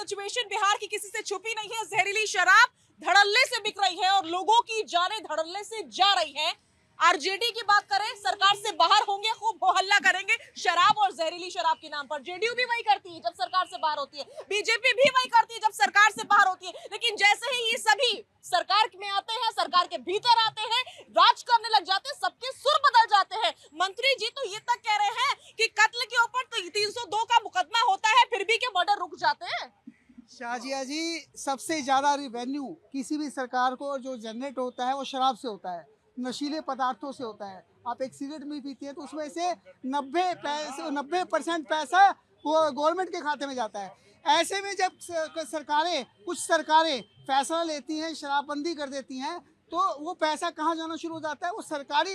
Situation Bihar की किसी से छुपी नहीं है। जहरीली शराब धड़ल्ले से बिक रही है और लोगों की जानें धड़ल्ले से जा रही हैं। आरजेडी की बात करें, सरकार से बाहर होंगे, खूब हो हल्ला करेंगे शराब और जहरीली शराब के नाम पर। जेडीयू भी वही करती है जब सरकार से बाहर होती है, बीजेपी भी वही करती है जब सरकार से बाहर होती है। लेकिन जैसे ही ये सभी सरकार में आते हैं, सरकार के भीतर आते हैं, राज करने लग जाते हैं, सबके सुर बदल जाते हैं। मंत्री जी तो ये तक कह रहे हैं कि कत्ल के ऊपर तो 302 का मुकदमा होता है, फिर भी के मर्डर रुक जाते हैं। शाजिया जी, सबसे ज्यादा रिवेन्यू किसी भी सरकार को जो जनरेट होता है वो शराब से होता है, नशीले पदार्थों से होता है। आप एक सिगरेट भी पीती है तो उसमें से 90% पैसा वो गवर्नमेंट के खाते में जाता है। ऐसे में जब कुछ सरकारें फैसला लेती हैं, शराबबंदी कर देती हैं, तो वो पैसा कहाँ जाना शुरू हो जाता है? वो सरकारी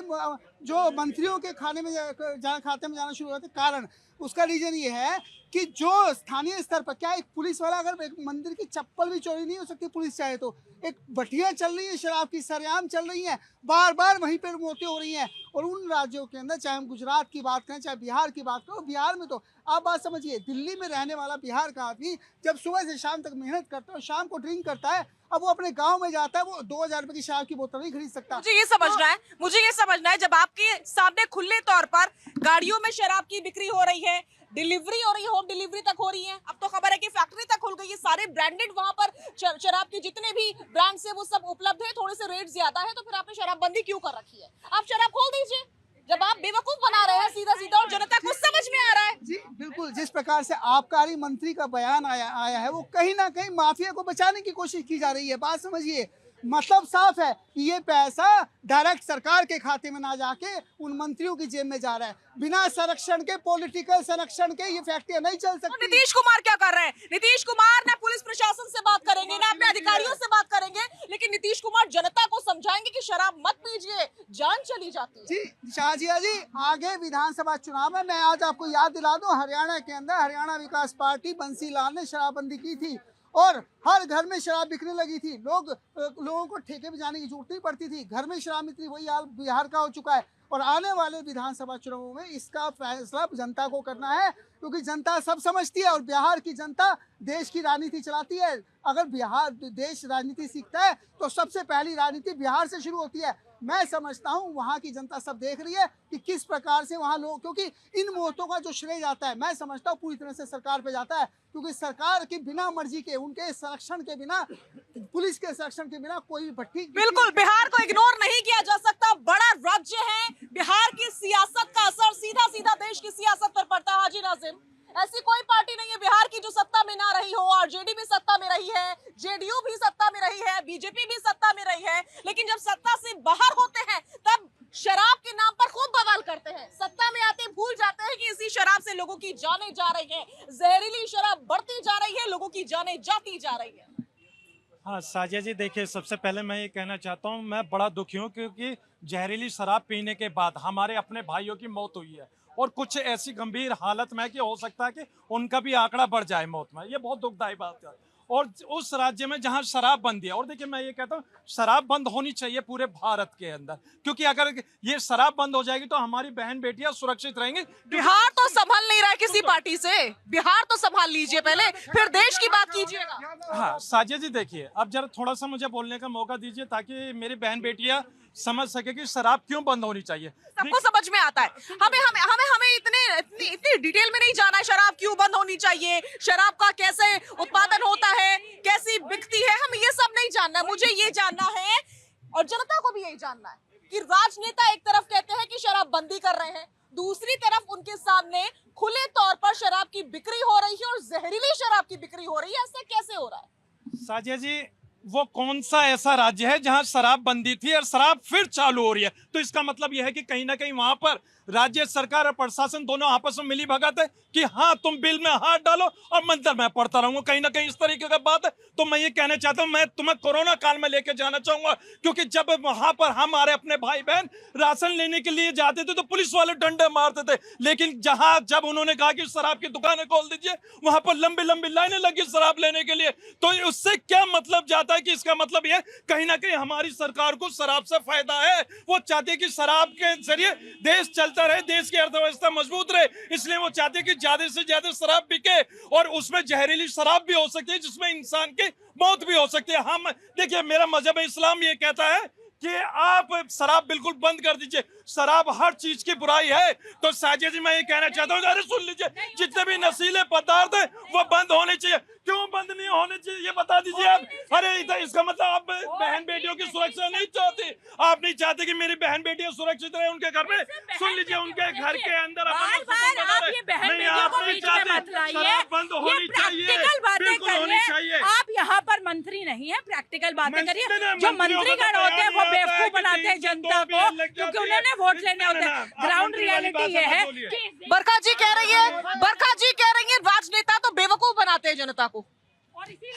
जो मंत्रियों के खाते में जाना शुरू हो जाता है। कारण उसका रीजन ये है कि जो स्थानीय स्तर पर, क्या एक पुलिस वाला, अगर एक मंदिर की चप्पल भी चोरी नहीं हो सकती पुलिस चाहे तो, एक भट्टियां चल रही है शराब की, सरेआम चल रही हैं, बार बार वहीं पर मौतें हो रही हैं। और उन राज्यों के अंदर, चाहे हम गुजरात की बात करें, चाहे बिहार की बात करें, बिहार में तो आप बात समझिए, दिल्ली में रहने वाला बिहार का आदमी जब सुबह से शाम तक मेहनत करता है और शाम को ड्रिंक करता है, अब वो अपने गांव में जाता है, वो 2000 रुपए की शराब की बोतल नहीं खरीद सकता। मुझे ये समझना है जब आपके सामने खुले तौर पर गाड़ियों में शराब की बिक्री हो रही है, डिलीवरी हो रही है, होम डिलीवरी तक हो रही है, अब तो खबर है कि फैक्ट्री तक खुल गई है, सारे ब्रांडेड वहां पर शराब के जितने भी ब्रांड्स है वो सब उपलब्ध है, थोड़े से रेट ज्यादा है, तो फिर आपने शराबबंदी क्यों कर रखी है? आप शराब खोल दीजिए। जब आप बेवकूफ बना रहे हैं सीधा सीधा और जनता को समझ में आ रहा है। जी बिल्कुल, जिस प्रकार से आबकारी मंत्री का बयान आया है, वो कहीं ना कहीं माफिया को बचाने की कोशिश की जा रही है। बात समझिए, मतलब साफ है कि ये पैसा डायरेक्ट सरकार के खाते में ना जाके उन मंत्रियों की जेब में जा रहा है। बिना संरक्षण के, पॉलिटिकल संरक्षण के ये फैक्ट्रियां नहीं चल सकती। नीतीश कुमार क्या कर रहे हैं? नीतीश कुमार ना पुलिस प्रशासन से बात करेंगे, ना अपने अधिकारियों से बात करेंगे, लेकिन नीतीश कुमार जनता को समझाएंगे कि शराब मत पीजिए, जान चली जाती है। जी शाहजिया जी, आगे विधानसभा चुनाव है। मैं आज आपको याद दिला दूं, हरियाणा के अंदर हरियाणा विकास पार्टी बंसी लाल ने शराबबंदी की थी और हर घर में शराब बिकने लगी थी। लोगों को ठेके पे जाने की जरूरत नहीं पड़ती थी, घर में शराब मिलती। वही हाल बिहार का हो चुका है और आने वाले विधानसभा चुनावों में इसका फैसला जनता को करना है, क्योंकि जनता सब समझती है और बिहार की जनता देश की राजनीति चलाती है। अगर बिहार देश राजनीति सीखता है तो सबसे पहली राजनीति बिहार से शुरू होती है। मैं समझता हूँ वहाँ की जनता सब देख रही है कि किस प्रकार से वहाँ लोग, क्योंकि इन मौतों का जो श्रेय जाता है, मैं समझता हूँ पूरी तरह से सरकार पे जाता है, क्योंकि सरकार की बिना मर्जी के, उनके संरक्षण के बिना, पुलिस के संरक्षण के बिना कोई भट्टी। बिल्कुल, बिहार को इग्नोर नहीं किया जा सकता। बड़ा राज्य है, बिहार की सियासत का असर सीधा सीधा देश की सियासत पर पड़ता है। हाजी नाजिम, ऐसी कोई पार्टी नहीं है बिहार की जो सत्ता में ना रही हो। आरजेडी भी सत्ता में रही है, जेडीयू भी सत्ता में रही है, बीजेपी भी सत्ता में रही है, लेकिन जब सत्ता से बाहर होते हैं तब शराब के नाम पर खूब बवाल करते हैं। सत्ता में आते भूल जाते हैं कि इसी शराब से लोगों की जानें जा रही हैं। जहरीली शराब बढ़ती जा रही है, लोगों की जानें जाती जा रही है। हाँ साजिया जी, देखिए, सबसे पहले मैं ये कहना चाहता हूँ, मैं बड़ा दुखी हूँ क्योंकि जहरीली शराब पीने के बाद हमारे अपने भाइयों की मौत हुई है और कुछ ऐसी गंभीर हालत में कि हो सकता है कि उनका भी आंकड़ा बढ़ जाए मौत में। ये बहुत दुखदायी बात है। और उस राज्य में जहां शराब बंद है, और देखिए मैं ये कहता हूँ शराब बंद होनी चाहिए पूरे भारत के अंदर, क्योंकि अगर ये शराब बंद हो जाएगी तो हमारी बहन बेटियां सुरक्षित रहेंगी। बिहार तो संभल नहीं रहा है किसी पार्टी से, बिहार तो संभाल लीजिए पहले, फिर देश की बात कीजिएगा। हाँ साजिया जी, देखिए, अब जरा थोड़ा सा मुझे बोलने का मौका दीजिए ताकि मेरी बहन बेटियां समझ सके कि शराब क्यों बंद होनी चाहिए। सबको समझ में आता है। हमें इतनी डिटेल में नहीं जाना है शराब क्यों बंद होनी चाहिए, शराब का कैसे उत्पादन होता है, कैसी बिकती है, हम ये सब नहीं जानना। मुझे ये जानना है और जनता को भी यही जानना है कि राजनेता एक तरफ कहते हैं कि शराब बंदी कर रहे हैं, दूसरी तरफ उनके सामने खुले तौर पर शराब की बिक्री हो रही है और जहरीली शराब की बिक्री हो रही है। ऐसा कैसे हो रहा है? साजिया जी, वो कौन सा ऐसा राज्य है जहां शराब बंदी थी और शराब फिर चालू हो रही है? तो इसका मतलब यह है कि कहीं ना कहीं वहां पर राज्य सरकार और प्रशासन दोनों आपस में मिली भगत है कि हाँ तुम बिल में हाथ डालो और मंदिर मैं पढ़ता रहूंगा, कहीं ना कहीं इस तरीके का बात है। तो मैं ये कहना चाहता हूँ, मैं तुम्हें कोरोना काल में लेके जाना चाहूंगा, क्योंकि जब वहां पर हमारे अपने भाई बहन राशन लेने के लिए जाते थे तो पुलिस वाले डंडे मारते थे, लेकिन जब उन्होंने कहा कि शराब की दुकानें खोल दीजिए, वहां पर लंबी लंबी लाइनें लगी शराब लेने के लिए। तो उससे क्या मतलब जाता है कि इसका मतलब ये कहीं ना कहीं हमारी सरकार को शराब से फायदा है। वो चाहते हैं कि शराब के जरिए देश चलता रहे, देश की अर्थव्यवस्था मजबूत रहे, इसलिए वो चाहते हैं कि ज्यादा से ज्यादा शराब बिके और उसमें जहरीली शराब भी हो सकती है जिसमें इंसान की मौत भी हो सकती है। हम देखिए, मेरा मजहब इस्लाम ये कहता है कि आप शराब बिल्कुल बंद कर दीजिए। शराब हर चीज की बुराई है। तो साजिद जी, मैं ये कहना चाहता हूँ, अरे सुन लीजिए, जितने भी नशीले पदार्थ हैं वो बंद होने चाहिए। क्यों बंद नहीं होने चाहिए ये बता दीजिए आप। अरे इसका मतलब आप बहन बेटियों की सुरक्षा नहीं चाहती, आप नहीं चाहते कि मेरी बहन बेटियां सुरक्षित रहे उनके घर में। सुन लीजिए, उनके घर के अंदर शराब बंद होनी चाहिए, बिल्कुल होनी चाहिए। आप यहाँ पर मंत्री नहीं है, प्रैक्टिकल बातें करिए। जो मंत्रीगण होते हैं वो बेवकूफ बनाते हैं जनता को, क्योंकि उन्होंने वोट लेने होते हैं। ग्राउंड रियलिटी ये है कि बरखा जी कह रही है राजनेता तो बेवकूफ बनाते हैं जनता को।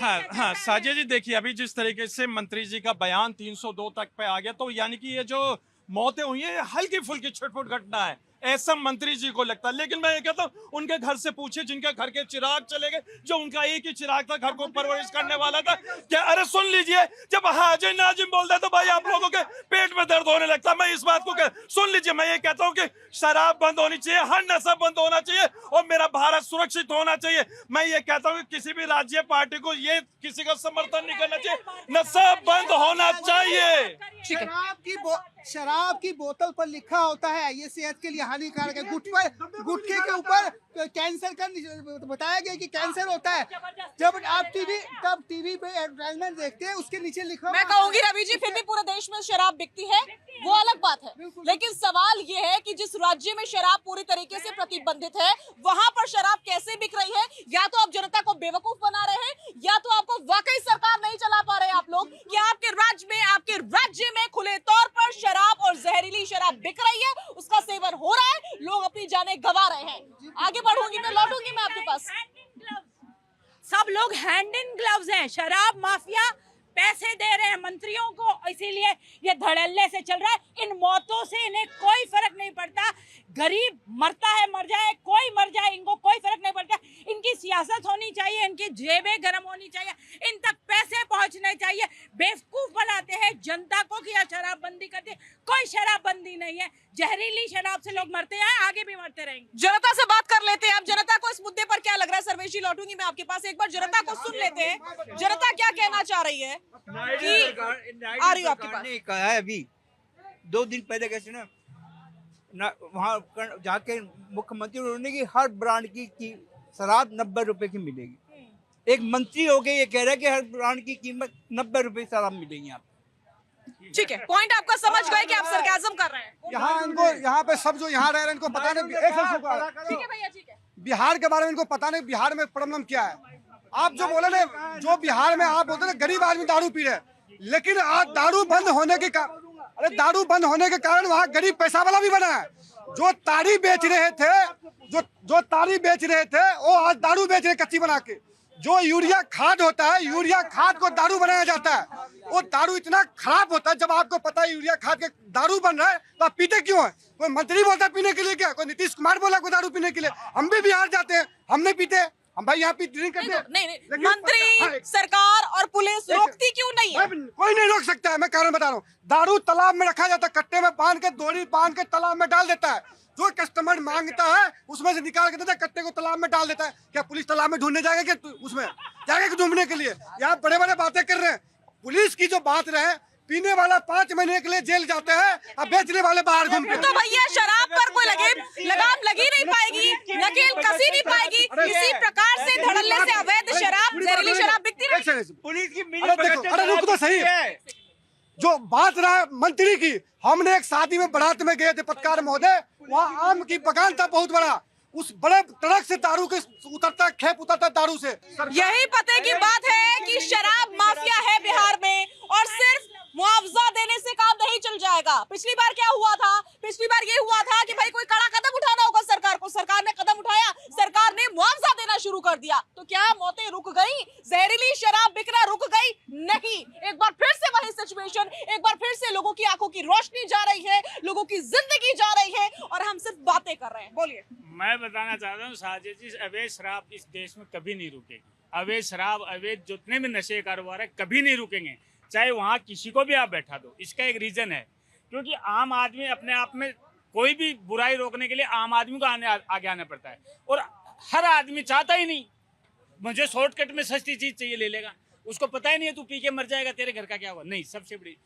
हाँ साजिद जी, देखिए अभी जिस तरीके से मंत्री जी का बयान 302 तक पे आ गया, तो यानी कि ये जो मौतें हुई है हल्की फुल्की छुटपुट घटना है, ऐसा मंत्री जी को लगता है। लेकिन मैं ये कहता हूँ, उनके घर से पूछे जिनके घर के चिराग चले गए, जो उनका एक ही चिराग था, घर को परवरिश करने वाला था क्या। अरे सुन लीजिए, जब हाजी नाजिम बोलता है तो भाई आप लोगों के पेट में दर्द होने लगता है। मैं इस बात को सुन लीजिए, मैं ये कहता हूँ कि शराब बंद होनी चाहिए, हर नशा बंद होना चाहिए और मेरा भारत सुरक्षित होना चाहिए। मैं ये कहता हूँ कि किसी भी राज्य पार्टी को ये किसी का समर्थन नहीं करना चाहिए, नशा बंद होना चाहिए। शराब की बोतल पर लिखा होता है ये सेहत के लिए हानिकारक है। गुटखे के ऊपर कैंसर का बताया गया कि कैंसर होता है। जब आप टीवी पे एडवर्टाइजमेंट देखते हैं, उसके नीचे लिखा, मैं कहूंगी रवि जी, फिर भी पूरे देश में शराब बिकती है, वो अलग बात है। लेकिन सवाल ये है कि जिस राज्य में शराब पूरी तरीके से प्रतिबंधित है, वहां पर शराब कैसे बिक रही है। या तो आप जनता को बेवकूफ बना रहे हैं, या तो आपको वाकई सरकार नहीं चला पा रहे आप लोग कि आपके राज्य में खुले तौर पर शराब और जहरीली शराब बिक रही है, उसका सेवन हो रहा है, लोग अपनी जानें गंवा रहे हैं। आगे बढ़ूंगी, मैं लौटूंगी मैं आपके पास। सब लोग हैंड इन ग्लव्स हैं। शराब माफिया पैसे दे रहे हैं मंत्रियों को, इसीलिए ये धड़ल्ले से चल रहा है। इन मौतों से इन्हें कोई फर्क नहीं पड़ता। गरीब मरता है, मर जाए, कोई मर जाए, इनको कोई फर्क नहीं पड़ता। इनकी सियासत होनी चाहिए, इनकी जेबें गर्म होनी चाहिए, इन तक पैसे पहुंचने चाहिए। बेवकूफ बनाते हैं जनता को कि शराबबंदी करते, कोई शराबबंदी नहीं है। जहरीली शराब से लोग मरते हैं, आगे भी मरते रहेंगे। जनता से बात कर लेते हैं। अब जनता को इस मुद्दे पर क्या लग रहा है, सर्वेश जी लौटूंगी मैं आपके पास। एक बार जनता को सुन लेते हैं, जनता क्या कहना चाह रही है। आ रही हूँ आपके पास। कहा है अभी 2 दिन पहले कैसे ना वहाँ जाके मुख्यमंत्री उन्होंने की हर ब्रांड की शराब 90 रुपए की मिलेगी। एक मंत्री हो गए ये कह रहे हैं कि हर ब्रांड की कीमत 90 रुपए शराब मिलेगी। आप ठीक है, पॉइंट आपका समझ गए कि आप सरकाज़म कर रहे हैं। यहाँ पे सब जो यहाँ रह रहे हैं इनको पता नहीं, ठीक है भैया, ठीक है। बिहार के बारे में इनको पता नहीं बिहार में प्रॉब्लम क्या है। आप जो बोले ना, जो बिहार में आप बोलते ना गरीब आदमी दारू पी रहे, लेकिन आज दारू बंद होने के कारण वहाँ गरीब पैसा वाला भी बना है। जो ताड़ी बेच रहे थे वो आज दारू बेच रहे कच्ची बना के। जो यूरिया खाद होता है, यूरिया खाद को दारू बनाया जाता है। वो दारू इतना खराब होता है, जब आपको पता है यूरिया खाद के दारू बन रहा है तो आप पीते क्यों है। कोई मंत्री बोलता है पीने के लिए, क्या कोई नीतीश कुमार बोला कोई दारू पीने के लिए। हम भी बिहार जाते हैं, हम नहीं पीते, हम भाई यहाँ पे ड्रिंक करते हैं। नहीं, मंत्री, सरकार और पुलिस रोकती क्यों नहीं है। कोई नहीं रोक सकता है। मैं कारण बता रहा हूँ, दारू तालाब में रखा जाता है, कट्टे में बांध के, दोरी बांध के तालाब में डाल देता है। जो कस्टमर मांगता है उसमें से निकाल के देता है, कट्टे को तालाब में डाल देता है। क्या पुलिस तालाब में ढूंढने जाएगा क्या, उसमें जाएगा ढूंढने के लिए। यहाँ बड़े बड़े बातें कर रहे हैं। पुलिस की जो बात रहे, पीने वाला 5 महीने के लिए जेल जाते हैं और बेचने वाले बाहर घूमते हैं। तो भैया शराब पर कोई लगाम लगी नहीं पाएगी, नकेल कसी नहीं पाएगी। इसी प्रकार से धड़ल्ले से अवैध शराब, जहरीली शराब बिकती रहेगी। पुलिस की अरे रुक तो सही। जो बात रहा मंत्री की, हमने एक शादी में बारात में गए थे पत्रकार महोदय, वहाँ आम की बगान था बहुत बड़ा, उस बड़े ट्रक से दारू के खेप उतरता दारू से। यही पते की बात है कि शराब माफिया है बिहार में, और सिर्फ मुआवजा देने से काम नहीं चल जाएगा। पिछली बार क्या हुआ था, पिछली बार ये हुआ था कि भाई कोई कड़ा कदम उठाना होगा सरकार को, सरकार ने कदम उठाया, सरकार ने मुआवजा देना शुरू कर दिया। तो क्या मौतें रुक गई, जहरीली शराब बिकना रुक गई? नहीं, एक बार फिर से वही सिचुएशन, एक बार फिर से लोगों की आंखों की रोशनी जा रही है, लोगों की जिंदगी जा रही है, और हम सिर्फ बातें कर रहे हैं। बोलिए। मैं बताना चाहता हूँ साजिद जी, अवैध शराब इस देश में कभी नहीं रुकेगी। अवैध शराब, अवैध जितने भी नशे कारोबार है कभी नहीं रुकेंगे, चाहे वहाँ किसी को भी आप बैठा दो। इसका एक रीजन है, क्योंकि आम आदमी अपने आप में कोई भी बुराई रोकने के लिए आम आदमी को आगे आना पड़ता है, और हर आदमी चाहता ही नहीं, मुझे शॉर्टकट में सस्ती चीज चाहिए ले लेगा, उसको पता ही नहीं है तू पी के मर जाएगा, तेरे घर का क्या होगा। नहीं, सबसे बड़ी